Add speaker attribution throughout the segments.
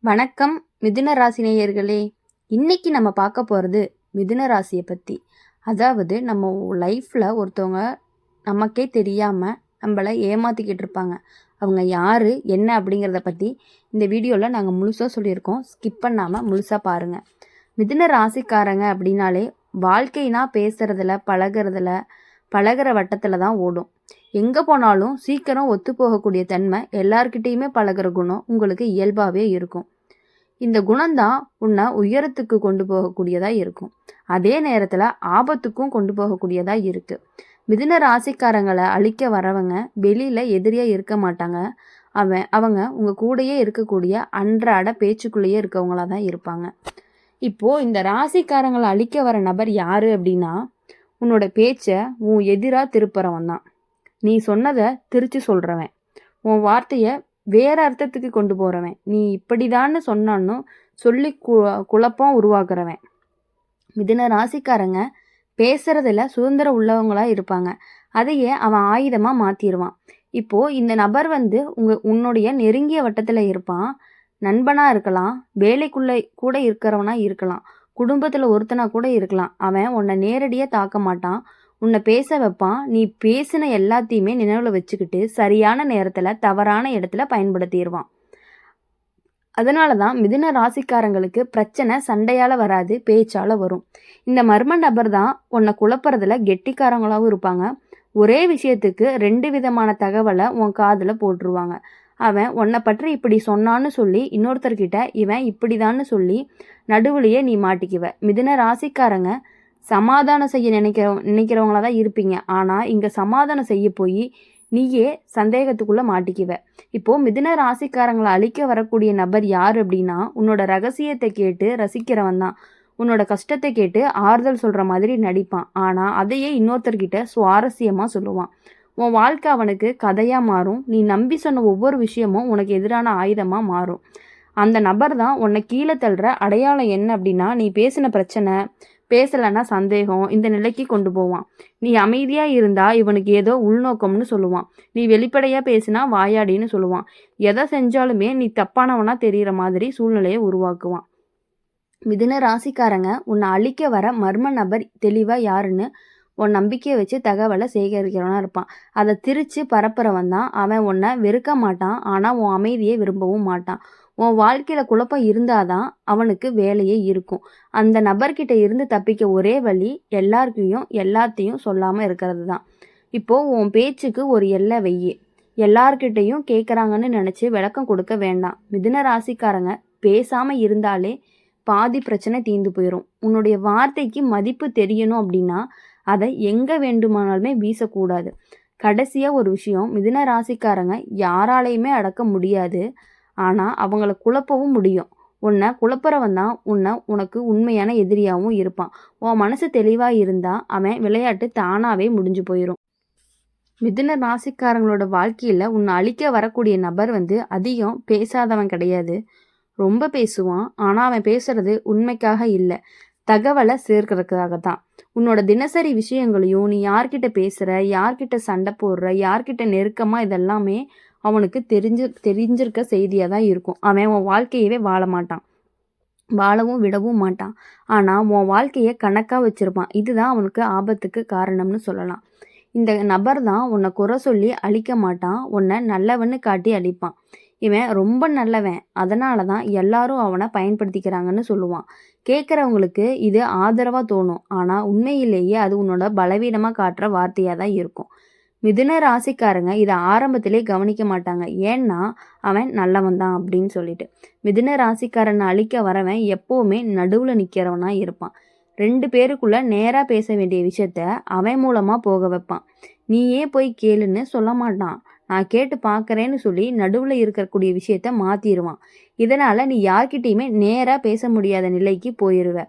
Speaker 1: வணக்கம் மிதுன ராசி நேயர்களே. இன்னைக்கு நம்ம பார்க்க போகிறது மிதுன ராசியை பற்றி. அதாவது நம்ம லைஃப்பில் ஒருத்தவங்க நமக்கே தெரியாமல் நம்மளை ஏமாற்றிக்கிட்டு இருப்பாங்க. அவங்க யார் என்ன அப்படிங்கிறத பற்றி இந்த வீடியோவில் நாங்கள் முழுசாக சொல்லியிருக்கோம். ஸ்கிப் பண்ணாமல் முழுசாக பாருங்கள். மிதுன ராசிக்காரங்க அப்படின்னாலே வாழ்க்கைனா பேசுகிறதுல பழகிற வட்டத்தில் தான் ஓடும். எங்கே போனாலும் சீக்கிரம் ஒத்து போகக்கூடிய தன்மை, எல்லார்கிட்டேயுமே பழகிற குணம் உங்களுக்கு இயல்பாகவே இருக்கும். இந்த குணம்தான் உன்னை உயரத்துக்கு கொண்டு போகக்கூடியதாக இருக்கும். அதே நேரத்தில் ஆபத்துக்கும் கொண்டு போகக்கூடியதாக இருக்குது. மிதுன ராசிக்காரங்களை அழிக்க வரவங்க வெளியில் எதிரியாக இருக்க மாட்டாங்க. அவங்க உங்கள் கூடயே இருக்கக்கூடிய அன்றாட பேச்சுக்குள்ளேயே இருக்கவங்களாக தான் இருப்பாங்க. இப்போது இந்த ராசிக்காரங்களை அழிக்க வர நபர் யார் அப்படின்னா, உன்னோட பேச்சை உன் எதிராக திருப்புறவன் தான். நீ சொன்னதை திருச்சி சொல்கிறவன், உன் வார்த்தையை வேற அர்த்தத்துக்கு கொண்டு போகிறவன், நீ இப்படிதான்னு சொன்னான்னு சொல்லி குழப்பம் உருவாக்குறவன். மிதுன ராசிக்காரங்க பேசுறதுல சுதந்திரம் உள்ளவங்களாக இருப்பாங்க. அதையே அவன் ஆயுதமாக மாற்றிடுவான். இப்போது இந்த நபர் உன்னுடைய நெருங்கிய வட்டத்தில் இருப்பான். நண்பனாக இருக்கலாம், வேலைக்குள்ளே கூட இருக்கிறவனா இருக்கலாம், குடும்பத்தில் ஒருத்தனா கூட இருக்கலாம். அவன் உன்னை நேரடியாக தாக்க மாட்டான், உன்னை பேச வைப்பான். நீ பேசின எல்லாத்தையுமே நினைவில் வச்சுக்கிட்டு சரியான நேரத்தில் தவறான இடத்துல பயன்படுத்திடுவான். அதனால தான் மிதுன ராசிக்காரங்களுக்கு பிரச்சனை சண்டையால் வராது, பேச்சால் வரும். இந்த மர்ம நபர் தான் உன்னை குழப்பறதுல கெட்டிக்காரங்களாகவும் இருப்பாங்க. ஒரே விஷயத்துக்கு 2 விதமான தகவலை உன் காதில் போட்டுருவாங்க. அவன் உன்னை பற்றி இப்படி சொன்னான்னு சொல்லி இன்னொருத்தர்கிட்ட இவன் இப்படிதான்னு சொல்லி நடுவுலையே நீ மாட்டிக்குவ. மிதுன ராசிக்காரங்க சமாதானம் செய்ய நினைக்கிறவங்களா தான் இருப்பீங்க. ஆனால் இங்கே சமாதானம் செய்ய போய் நீயே சந்தேகத்துக்குள்ளே மாட்டிக்குவ. இப்போது மிதுன ராசிக்காரங்களை அழிக்க வரக்கூடிய நபர் யார் அப்படின்னா, உன்னோட ரகசியத்தை கேட்டு ரசிக்கிறவன் தான். உன்னோட கஷ்டத்தை கேட்டு ஆறுதல் சொல்கிற மாதிரி நடிப்பான். ஆனால் அதையே இன்னொருத்தர்கிட்ட சுவாரஸ்யமாக சொல்லுவான். உன் வாழ்க்கை அவனுக்கு கதையாக மாறும். நீ நம்பி சொன்ன ஒவ்வொரு விஷயமும் உனக்கு எதிரான ஆயுதமாக மாறும். அந்த நபர் தான் உன்னை கீழே தள்ளுற அடையாளம் என்ன அப்படின்னா, நீ பேசின பிரச்சனை, பேசலைன்னா சந்தேகம், இந்த நிலைக்கு கொண்டு போவான். நீ அமைதியாக இருந்தால் இவனுக்கு ஏதோ உள்நோக்கம்னு சொல்லுவான். நீ வெளிப்படையாக பேசினா வாயாடின்னு சொல்லுவான். எதை செஞ்சாலுமே நீ தப்பானவனா தெரிகிற மாதிரி சூழ்நிலையை உருவாக்குவான். மிதுன ராசிக்காரங்க உன்னை அழிக்க வர மர்ம நபர் தெளிவாக யாருன்னு உன் நம்பிக்கையை வச்சு தகவலை சேகரிக்கிறவனா இருப்பான். அதை திரிச்சு பரப்புறவன் தான். அவன் உன்னை வெறுக்க மாட்டான், ஆனால் உன் அமைதியை விரும்பவும் மாட்டான். உன் வாழ்க்கையில் குழப்பம் இருந்தாதான் அவனுக்கு வேலையே இருக்கும். அந்த நபர்கிட்ட இருந்து தப்பிக்க ஒரே வழி எல்லாத்தையும் சொல்லாமல் இருக்கிறது தான். இப்போது உன் பேச்சுக்கு ஒரு எல்லை வெய்யி. எல்லார்கிட்டையும் கேட்குறாங்கன்னு நினச்சி விளக்கம் கொடுக்க வேண்டாம். மிதுன ராசிக்காரங்க பேசாமல் இருந்தாலே பாதி பிரச்சனை தீர்ந்து போயிடும். உன்னுடைய வார்த்தைக்கு மதிப்பு தெரியணும் அப்படின்னா அதை எங்கே வேண்டுமானாலுமே வீசக்கூடாது. கடைசியாக ஒரு விஷயம், மிதுன ராசிக்காரங்க யாராலையுமே அடக்க முடியாது, ஆனால் அவங்கள குழப்பவும் முடியும். உன்னை குழப்பறவன் தான் உனக்கு உண்மையான எதிரியாகவும் இருப்பான். உன் மனசு தெளிவாக இருந்தால் அவன் விளையாட்டு தானாகவே முடிஞ்சு போயிடும். மிதுன ராசிக்காரங்களோட வாழ்க்கையில் உன்னை அழிக்க வரக்கூடிய நபர் அதிகம் பேசாதவன் கிடையாது. ரொம்ப பேசுவான், ஆனால் அவன் பேசுறது உண்மைக்காக இல்லை, தகவலை சேர்க்கறதுக்காக தான். உன்னோட தினசரி விஷயங்களையும், நீ யார்கிட்ட பேசுகிற, யார்கிட்ட சண்டை போடுற, யார்கிட்ட நெருக்கமாக, இதெல்லாமே அவனுக்கு தெரிஞ்சிருக்க செய்தியாக தான் இருக்கும். அவன் உன் வாழ்க்கையவே வாழவும் விடவும் மாட்டான். ஆனால் உன் வாழ்க்கையை கணக்காக வச்சுருப்பான். இதுதான் அவனுக்கு ஆபத்துக்கு காரணம்னு சொல்லலாம். இந்த நபர் தான் உன்னை குறை சொல்லி அழிக்க மாட்டான், உன்னை நல்லவன்னு காட்டி அழிப்பான். இவன் ரொம்ப நல்லவன், அதனால தான் எல்லாரும் அவனை பயன்படுத்திக்கிறாங்கன்னு சொல்லுவான். கேட்குறவங்களுக்கு இது ஆதரவாக தோணும், ஆனால் உண்மையிலேயே அது உன்னோட பலவீனமாக காட்டுற வார்த்தையாக தான் இருக்கும். மிதுன ராசிக்காரங்க இதை ஆரம்பத்திலே கவனிக்க மாட்டாங்க, ஏன்னா அவன் நல்லவன் தான் அப்படின்னு சொல்லிட்டு. மிதுன ராசிக்காரனை அழிக்க வரவன் எப்போவுமே நடுவில் நிற்கிறவனா இருப்பான். 2 பேருக்குள்ளே நேராக பேச வேண்டிய விஷயத்த அவன் மூலமாக போக வைப்பான். நீயே போய் கேளுன்னு சொல்ல மாட்டான், நான் கேட்டு பார்க்குறேன்னு சொல்லி நடுவில் இருக்கக்கூடிய விஷயத்த மாற்றிடுவான். இதனால் நீ யார்கிட்டையுமே நேராக பேச முடியாத நிலைக்கு போயிடுவ.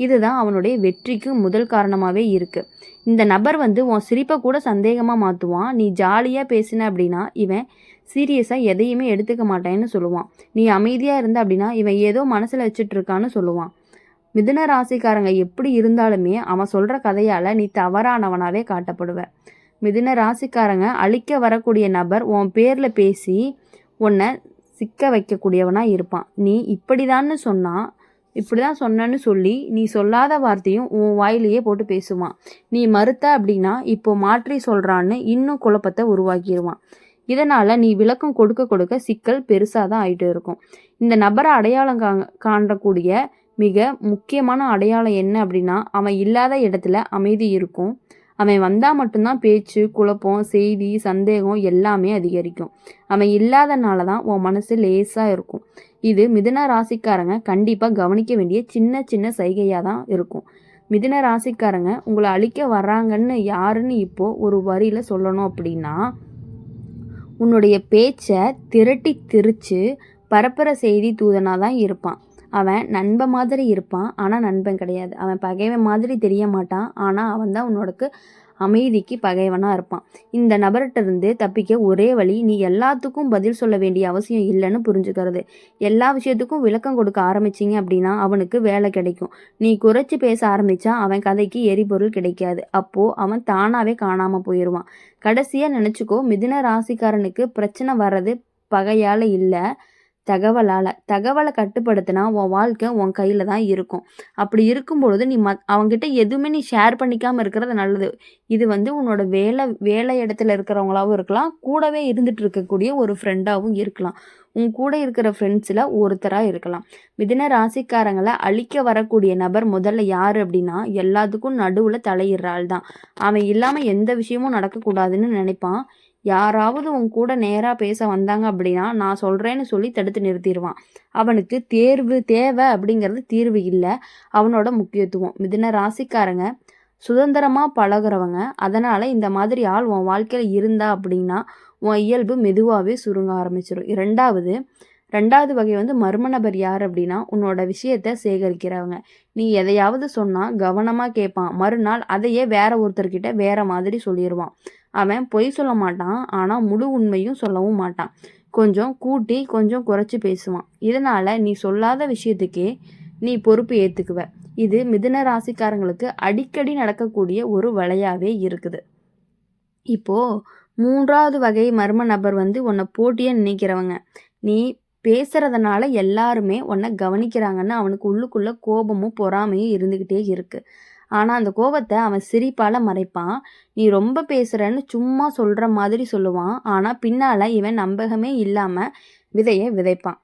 Speaker 1: இதுதான் அவனுடைய வெற்றிக்கு முதல் காரணமாகவே இருக்குது. இந்த நபர் உன் சிரிப்பை கூட சந்தேகமாக மாற்றுவான். நீ ஜாலியாக பேசின அப்படின்னா இவன் சீரியஸாக எதையுமே எடுத்துக்க மாட்டேன்னு சொல்லுவான். நீ அமைதியாக இருந்த அப்படின்னா இவன் ஏதோ மனசில் வச்சுட்ருக்கான்னு சொல்லுவான். மிதுன ராசிக்காரங்க எப்படி இருந்தாலுமே அவன் சொல்கிற கதையால் நீ தவறானவனாகவே காட்டப்படுவ. மிதுன ராசிக்காரங்க அழிக்க வரக்கூடிய நபர் உன் பேரில் பேசி உன்னை சிக்க வைக்கக்கூடியவனாக இருப்பான். நீ இப்படிதான்னு சொன்னால் இப்படி தான் சொன்னேன்னு சொல்லி நீ சொல்லாத வார்த்தையும் உன் வாயிலேயே போட்டு பேசுவான். நீ மறுத்த அப்படின்னா இப்போ மாற்றி சொல்கிறான்னு இன்னும் குழப்பத்தை உருவாக்கிடுவான். இதனால் நீ விளக்கம் கொடுக்க கொடுக்க சிக்கல் பெருசாக தான் ஆகிட்டு இருக்கும். இந்த நபரை அடையாளம் காணக்கூடிய மிக முக்கியமான அடையாளம் என்ன அப்படின்னா, அவன் இல்லாத இடத்துல அமைதி இருக்கும். அவன் வந்தால் மட்டும்தான் பேச்சு, குழப்பம், செய்தி, சந்தேகம் எல்லாமே அதிகரிக்கும். அவன் இல்லாதனால தான் உன் மனசு லேசாக இருக்கும். இது மிதுன ராசிக்காரங்க கண்டிப்பாக கவனிக்க வேண்டிய சின்ன சின்ன சைகையாக தான் இருக்கும். மிதுன ராசிக்காரங்க உங்களை அழிக்க வர்றாங்கன்னு யாருன்னு இப்போது ஒரு வரியில் சொல்லணும் அப்படின்னா, உன்னுடைய பேச்சை திரட்டி திரிச்சு பரப்புற செய்தி தூதனாக தான் இருப்பான். அவன் நண்பன் மாதிரி இருப்பான், ஆனால் நண்பன் கிடையாது. அவன் பகைவன் மாதிரி தெரிய மாட்டான், ஆனால் அவன் தான் உன்னோடக்கு அமைதிக்கு பகைவனாக இருப்பான். இந்த நபர்கிட்ட இருந்து தப்பிக்க ஒரே வழி, நீ எல்லாத்துக்கும் பதில் சொல்ல வேண்டிய அவசியம் இல்லைன்னு புரிஞ்சுக்கிறது. எல்லா விஷயத்துக்கும் விளக்கம் கொடுக்க ஆரம்பிச்சிங்க அப்படின்னா அவனுக்கு வேலை கிடைக்கும். நீ குறைச்சி பேச ஆரம்பித்தா அவன் கதைக்கு எரிபொருள் கிடைக்காது. அப்போது அவன் தானாகவே காணாமல் போயிடுவான். கடைசியாக நினச்சிக்கோ, மிதுன ராசிக்காரனுக்கு பிரச்சனை வர்றது பகையால் இல்லை, தகவலை கட்டுப்படுத்தினா உன் வாழ்க்கை உன் கையில் தான் இருக்கும். அப்படி இருக்கும்பொழுது நீ அவங்ககிட்ட எதுவுமே நீ ஷேர் பண்ணிக்காமல் இருக்கிறது நல்லது. இது உன்னோட வேலை இடத்துல இருக்கிறவங்களாகவும் இருக்கலாம், கூடவே இருந்துட்டு இருக்கக்கூடிய ஒரு ஃப்ரெண்டாகவும் இருக்கலாம், உன் கூட இருக்கிற ஃப்ரெண்ட்ஸில் ஒருத்தராக இருக்கலாம். மிதுன ராசிக்காரங்களை அழிக்க வரக்கூடிய நபர் முதல்ல யார் அப்படின்னா, எல்லாத்துக்கும் நடுவில் தலையிடுற ஆள் தான். அவன் இல்லாமல் எந்த விஷயமும் நடக்கக்கூடாதுன்னு நினைப்பான். யாராவது உன் கூட நேராக பேச வந்தாங்க அப்படின்னா நான் சொல்கிறேன்னு சொல்லி தடுத்து நிறுத்திடுவான். அவனுக்கு தேவை அப்படிங்கிறது தீர்வு இல்லை, அவனோட முக்கியத்துவம். மிதுன ராசிக்காரங்க சுதந்திரமாக பழகிறவங்க. அதனால் இந்த மாதிரி ஆள் உன் வாழ்க்கையில் இருந்தா அப்படின்னா உன் இயல்பு மெதுவாகவே சுருங்க ஆரம்பிச்சிடும். ரெண்டாவது வகை மர்ம நபர் யார் அப்படின்னா, உன்னோட விஷயத்தை சேகரிக்கிறவங்க. நீ எதையாவது சொன்னால் கவனமாக கேட்பான், மறுநாள் அதையே வேற ஒருத்தர்கிட்ட வேற மாதிரி சொல்லிடுவான். அவன் பொய் சொல்ல மாட்டான், ஆனால் முழு உண்மையும் சொல்லவும் மாட்டான். கொஞ்சம் கூட்டி கொஞ்சம் குறைச்சி பேசுவான். இதனால் நீ சொல்லாத விஷயத்துக்கே நீ பொறுப்பு ஏற்றுக்குவ. இது மிதுன ராசிக்காரங்களுக்கு அடிக்கடி நடக்கக்கூடிய ஒரு விளையாவே இருக்குது. இப்போது 3வது வகை மர்ம நபர் உன்னை போட்டியாக நினைக்கிறவங்க. நீ பேசுகிறதுனால எல்லாருமே உன்னை கவனிக்கிறாங்கன்னு அவனுக்கு உள்ளுக்குள்ளே கோபமும் பொறாமையும் இருந்துக்கிட்டே இருக்குது. ஆனால் அந்த கோபத்தை அவன் சிரிப்பால் மறைப்பான். நீ ரொம்ப பேசுகிறன்னு சும்மா சொல்கிற மாதிரி சொல்லுவான், ஆனால் பின்னால் இவன் நம்பகமே இல்லாமல் விதையை விதைப்பான்.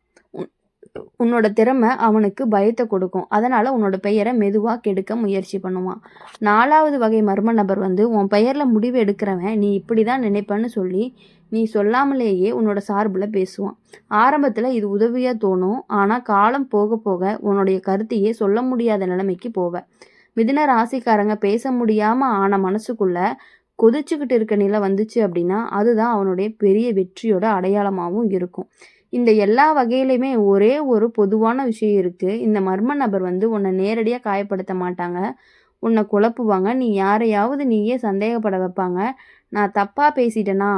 Speaker 1: உன்னோட திறமை அவனுக்கு பயத்தை கொடுக்கும். அதனால் உன்னோட பெயரை மெதுவாக கெடுக்க முயற்சி பண்ணுவான். 4வது வகை மர்ம நபர் உன் பெயரில் முடிவு எடுக்கிறவன் நீ இப்படி தான் நினைப்பன்னு சொல்லி நீ சொல்லாமலேயே உன்னோட சார்பில் பேசுவான். ஆரம்பத்தில் இது உதவியாக தோணும், ஆனால் காலம் போக போக உன்னுடைய கருத்தையே சொல்ல முடியாத நிலைமைக்கு போவ. மிதுன ராசிக்காரங்க பேச முடியாமல் ஆன மனசுக்குள்ளே கொதிச்சுக்கிட்டு இருக்க நிலை வந்துச்சு அப்படின்னா அதுதான் அவனுடைய பெரிய வெற்றியோட அடையாளமாகவும் இருக்கும். இந்த எல்லா வகையிலையுமே ஒரே ஒரு பொதுவான விஷயம் இருக்குது. இந்த மர்ம நபர் உன்னை நேரடியாக காயப்படுத்த மாட்டாங்க, உன்னை குழப்புவாங்க, நீ யாரையாவது நீயே சந்தேகப்பட வைப்பாங்க. நான் தப்பாக பேசிட்டேனா,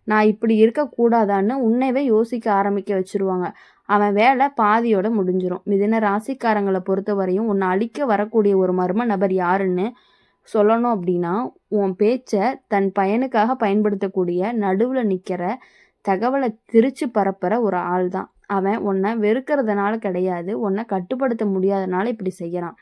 Speaker 1: நான் இப்படி இருக்கக்கூடாதான்னு உன்னைவே யோசிக்க ஆரம்பிக்க வச்சுருவாங்க. அவன் வேலை பாதியோட முடிஞ்சிடும். மிதுன ராசிக்காரங்களை பொறுத்த வரையும் உன்னை அழிக்க வரக்கூடிய ஒரு மர்ம நபர் யாருன்னு சொல்லணும் அப்படின்னா, உன் பேச்சை தன் பயனுக்காக பயன்படுத்தக்கூடிய நடுவில் நிற்கிற தகவலை திரிச்சு பரப்புற ஒரு ஆள் தான். அவன் உன்னை வெறுக்கிறதுனால கிடையாது, உன்னை கட்டுப்படுத்த முடியாதனால இப்படி செய்யறான்.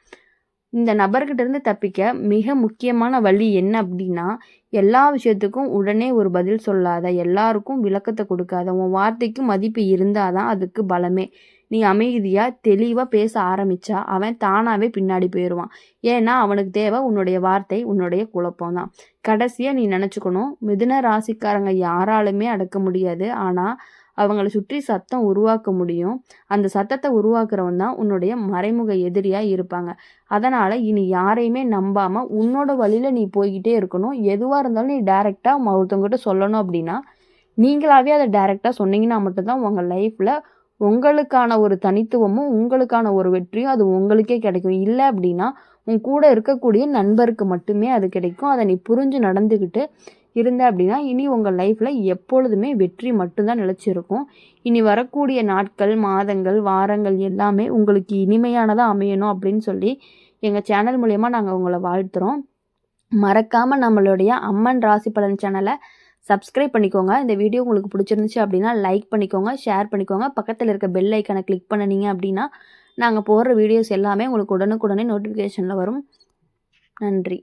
Speaker 1: இந்த நபர்கிட்ட இருந்து தப்பிக்க மிக முக்கியமான வழி என்ன அப்படின்னா, எல்லா விஷயத்துக்கும் உடனே ஒரு பதில் சொல்லாத, எல்லாருக்கும் விளக்கத்தை கொடுக்காத, உன் வார்த்தைக்கு மதிப்பு இருந்தாதான் அதுக்கு பலமே. நீ அமைதியாக தெளிவாக பேச ஆரம்பித்தா அவன் தானாகவே பின்னாடி போயிடுவான். ஏன்னா அவனுக்கு தேவை உன்னுடைய வார்த்தை, உன்னுடைய குழப்பம்தான். கடைசியாக நீ நினச்சிக்கணும், மிதுன ராசிக்காரங்க யாராலுமே அடக்க முடியாது, ஆனால் அவங்கள சுற்றி சத்தம் உருவாக்க முடியும். அந்த சத்தத்தை உருவாக்குறவன் தான் உன்னுடைய மறைமுக எதிரியாக இருப்பாங்க. அதனால் இனி யாரையுமே நம்பாமல் உன்னோட வழியில் நீ போய்கிட்டே இருக்கணும். எதுவாக இருந்தாலும் நீ டைரெக்டாக ஒருத்தவங்ககிட்ட சொல்லணும் அப்படின்னா நீங்களாகவே அதை டைரெக்டாக சொன்னீங்கன்னா மட்டும்தான் உங்கள் லைஃப்பில் உங்களுக்கான ஒரு தனித்துவமும் உங்களுக்கான ஒரு வெற்றியும் அது உங்களுக்கே கிடைக்கும். இல்லை அப்படின்னா உன் கூட இருக்கக்கூடிய நண்பருக்கு மட்டுமே அது கிடைக்கும். அதை நீ புரிஞ்சு நடந்துக்கிட்டு இருந்த அப்படின்னா இனி உங்கள் லைஃப்பில் எப்பொழுதுமே வெற்றி மட்டும்தான் நிலச்சிருக்கும். இனி வரக்கூடிய நாட்கள், மாதங்கள், வாரங்கள் எல்லாமே உங்களுக்கு இனிமையானதாக அமையணும் அப்படின்னு சொல்லி எங்கள் சேனல் மூலயமா நாங்கள் உங்களை வாழ்த்துறோம். மறக்காமல் நம்மளுடைய அம்மன் ராசி பலன் சேனலை சப்ஸ்கிரைப் பண்ணிக்கோங்க. இந்த வீடியோ உங்களுக்கு பிடிச்சிருந்துச்சு அப்படின்னா லைக் பண்ணிக்கோங்க, ஷேர் பண்ணிக்கோங்க. பக்கத்தில் இருக்க பெல் ஐக்கானை கிளிக் பண்ணினீங்க அப்படின்னா நாங்கள் போடுற வீடியோஸ் எல்லாமே உங்களுக்கு உடனுக்குடனே நோட்டிஃபிகேஷனில் வரும். நன்றி.